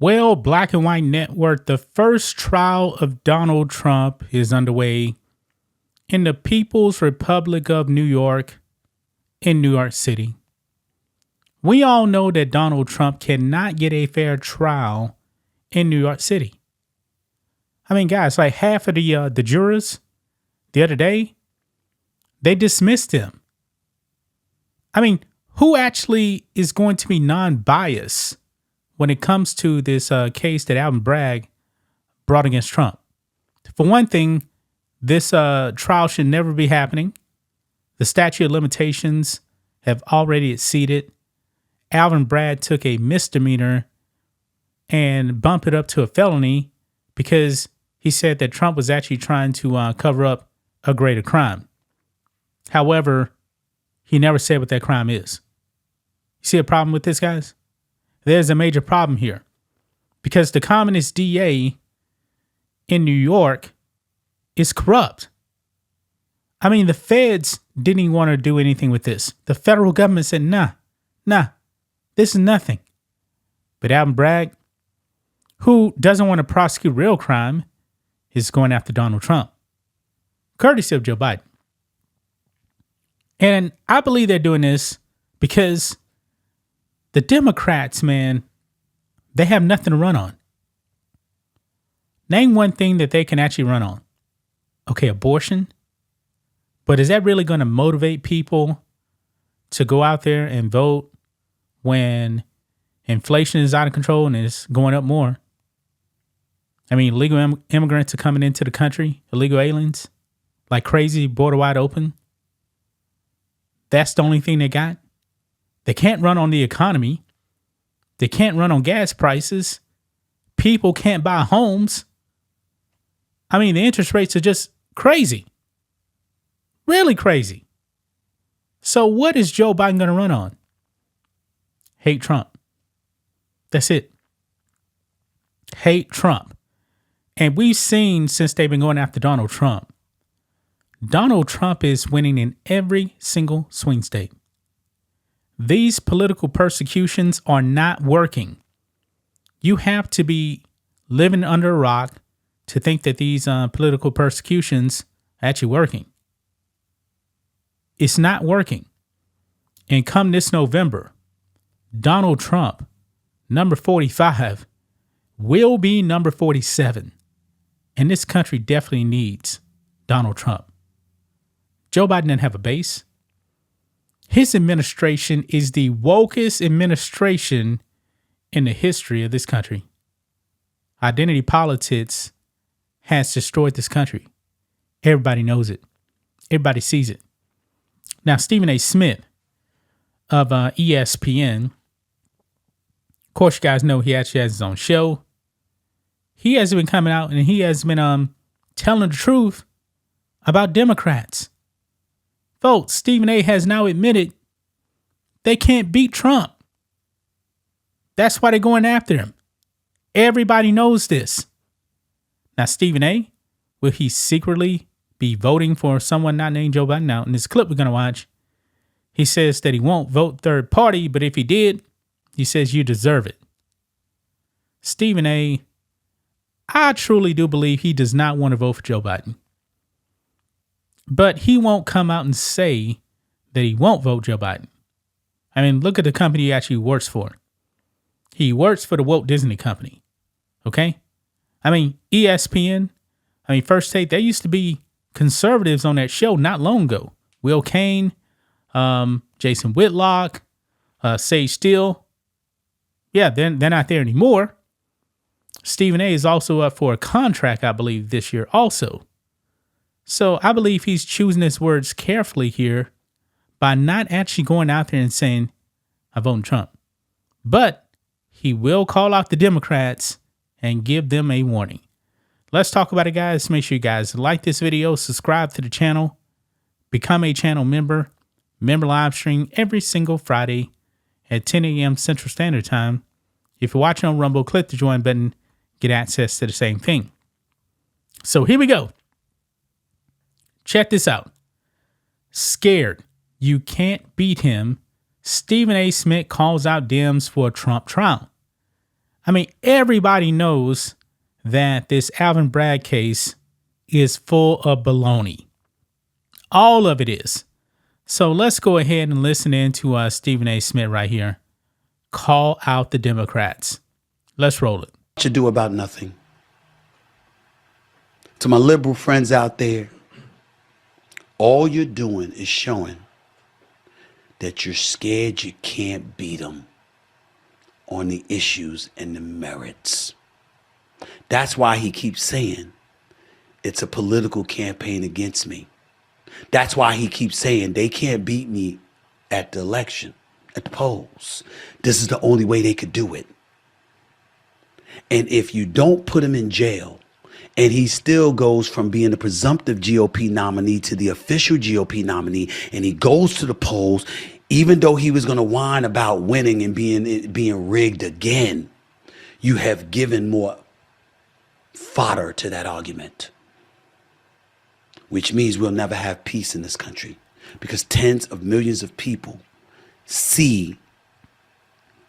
Well, Black and White Network, the first trial of Donald Trump is underway in the People's Republic of New York in New York City. We all know that Donald Trump cannot get a fair trial in New York City. I mean, guys, like half of the jurors the other day, they dismissed him. I mean, who actually is going to be non-biased when it comes to this case that Alvin Bragg brought against Trump? For one thing, this trial should never be happening. The statute of limitations have already exceeded. Alvin Bragg took a misdemeanor and bumped it up to a felony because he said that Trump was actually trying to cover up a greater crime. However, he never said what that crime is. You see a problem with this, guys? There's a major problem here because the communist DA in New York is corrupt. I mean, the feds didn't even want to do anything with this. The federal government said, nah, this is nothing. But Alvin Bragg, who doesn't want to prosecute real crime, is going after Donald Trump, courtesy of Joe Biden. And I believe they're doing this because the Democrats, man, they have nothing to run on. Name one thing that they can actually run on. Okay, abortion. But is that really going to motivate people to go out there and vote when inflation is out of control and it's going up more? I mean, illegal immigrants are coming into the country, illegal aliens, like crazy, border wide open. That's the only thing they got. They can't run on the economy. They can't run on gas prices. People can't buy homes. I mean, the interest rates are just crazy. Really crazy. So what is Joe Biden going to run on? Hate Trump. That's it. Hate Trump. And we've seen since they've been going after Donald Trump is winning in every single swing state. These political persecutions are not working. You have to be living under a rock to think that these political persecutions are actually working. It's not working. And come this November, Donald Trump, number 45, will be number 47. And this country definitely needs Donald Trump. Joe Biden didn't have a base. His administration is the wokest administration in the history of this country. Identity politics has destroyed this country. Everybody knows it. Everybody sees it. Now, Stephen A. Smith of ESPN, of course, you guys know he actually has his own show. He has been coming out and he has been telling the truth about Democrats. Folks, Stephen A. has now admitted they can't beat Trump. That's why they're going after him. Everybody knows this. Now, Stephen A., will he secretly be voting for someone not named Joe Biden? Now, in this clip we're going to watch, he says that he won't vote third party, but if he did, he says you deserve it. Stephen A., I truly do believe he does not want to vote for Joe Biden. But he won't come out and say that he won't vote Joe Biden. I mean, look at the company he actually works for. He works for the Walt Disney Company. Okay? I mean, ESPN, First Take, there used to be conservatives on that show not long ago. Will Cain, Jason Whitlock, Sage Steele. Yeah, they're not there anymore. Stephen A. is also up for a contract, I believe, this year also. So I believe he's choosing his words carefully here by not actually going out there and saying, I vote Trump. But he will call out the Democrats and give them a warning. Let's talk about it, guys. Make sure you guys like this video, subscribe to the channel, become a channel member. Member live stream every single Friday at 10 a.m. Central Standard Time. If you're watching on Rumble, click the join button, get access to the same thing. So here we go. Check this out. Scared you can't beat him, Stephen A. Smith calls out Dems for a Trump trial. I mean, everybody knows that this Alvin Bragg case is full of baloney. All of it is. So let's go ahead and listen in to Stephen A. Smith right here. Call out the Democrats. Let's roll it. What you do about nothing. To my liberal friends out there, all you're doing is showing that you're scared you can't beat them on the issues and the merits. That's why he keeps saying it's a political campaign against me. That's why he keeps saying they can't beat me at the election, at the polls. This is the only way they could do it. And if you don't put him in jail, and he still goes from being the presumptive GOP nominee to the official GOP nominee, and he goes to the polls, even though he was going to whine about winning and being rigged again, you have given more fodder to that argument, which means we'll never have peace in this country because tens of millions of people see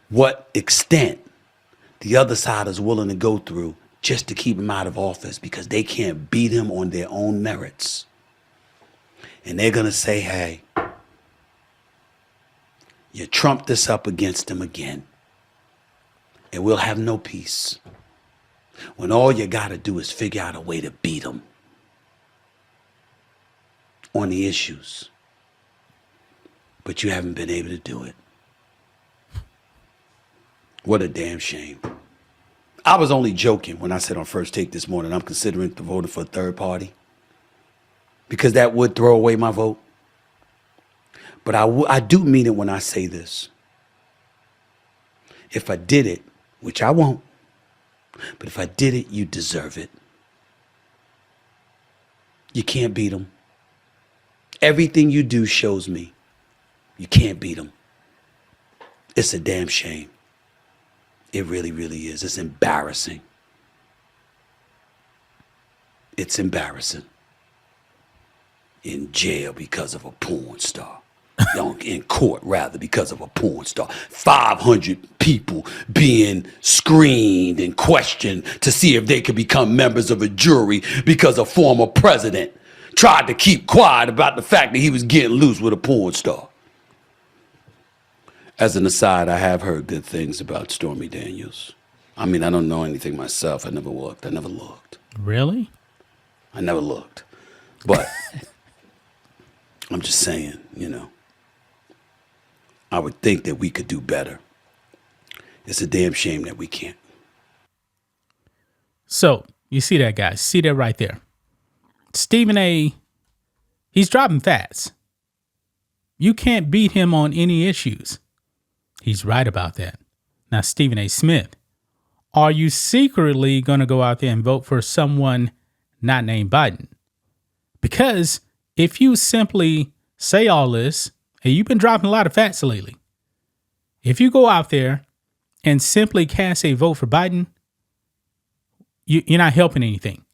what extent the other side is willing to go through just to keep him out of office because they can't beat him on their own merits. And they're going to say, hey, you trumped this up against him again, and we'll have no peace. When all you got to do is figure out a way to beat him on the issues. But you haven't been able to do it. What a damn shame. I was only joking when I said on First Take this morning I'm considering voting for a third party because that would throw away my vote. But I do mean it when I say this. If I did it, which I won't, but if I did it, you deserve it. You can't beat them. Everything you do shows me you can't beat them. It's a damn shame. It really, really is. It's embarrassing. It's embarrassing. In jail because of a porn star. In court, rather, because of a porn star. 500 people being screened and questioned to see if they could become members of a jury because a former president tried to keep quiet about the fact that he was getting loose with a porn star. As an aside, I have heard good things about Stormy Daniels. I mean, I don't know anything myself. I never looked. Really? I never looked. But I'm just saying, I would think that we could do better. It's a damn shame that we can't. So, you see that, guys? See that right there? Stephen A., he's dropping fats. You can't beat him on any issues. He's right about that. Now, Stephen A. Smith, are you secretly going to go out there and vote for someone not named Biden? Because if you simply say all this, and you've been dropping a lot of fats lately, if you go out there and simply cast a vote for Biden, you're not helping anything.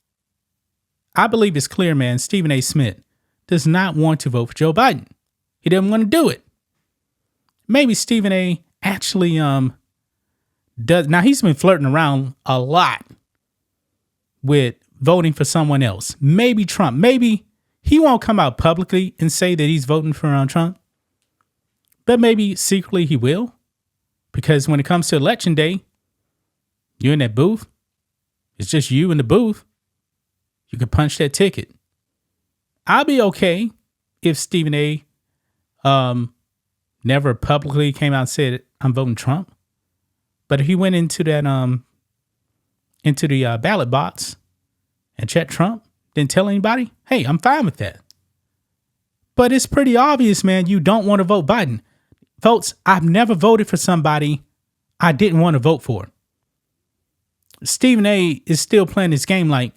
I believe it's clear, man. Stephen A. Smith does not want to vote for Joe Biden. He doesn't want to do it. Maybe Stephen A. actually does. Now, he's been flirting around a lot with voting for someone else. Maybe Trump. Maybe he won't come out publicly and say that he's voting for Trump. But maybe secretly he will. Because when it comes to election day, you're in that booth. It's just you in the booth. You can punch that ticket. I'll be okay if Stephen A. Never publicly came out and said, I'm voting Trump. But if he went into that, into the ballot box and checked Trump, didn't tell anybody, hey, I'm fine with that. But it's pretty obvious, man, you don't want to vote Biden. Folks, I've never voted for somebody I didn't want to vote for. Stephen A. is still playing this game like,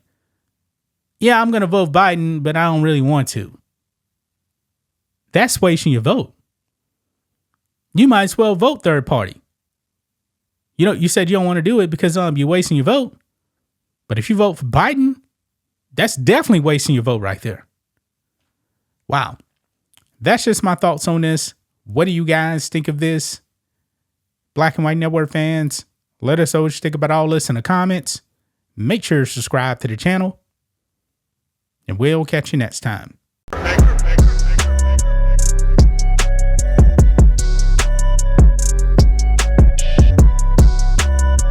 yeah, I'm going to vote Biden, but I don't really want to. That's wasting your vote. You might as well vote third party. You said you don't want to do it because you're wasting your vote. But if you vote for Biden, that's definitely wasting your vote right there. Wow. That's just my thoughts on this. What do you guys think of this? Black and White Network fans, Let us know what you think about all this in the comments. Make sure to subscribe to the channel. And we'll catch you next time.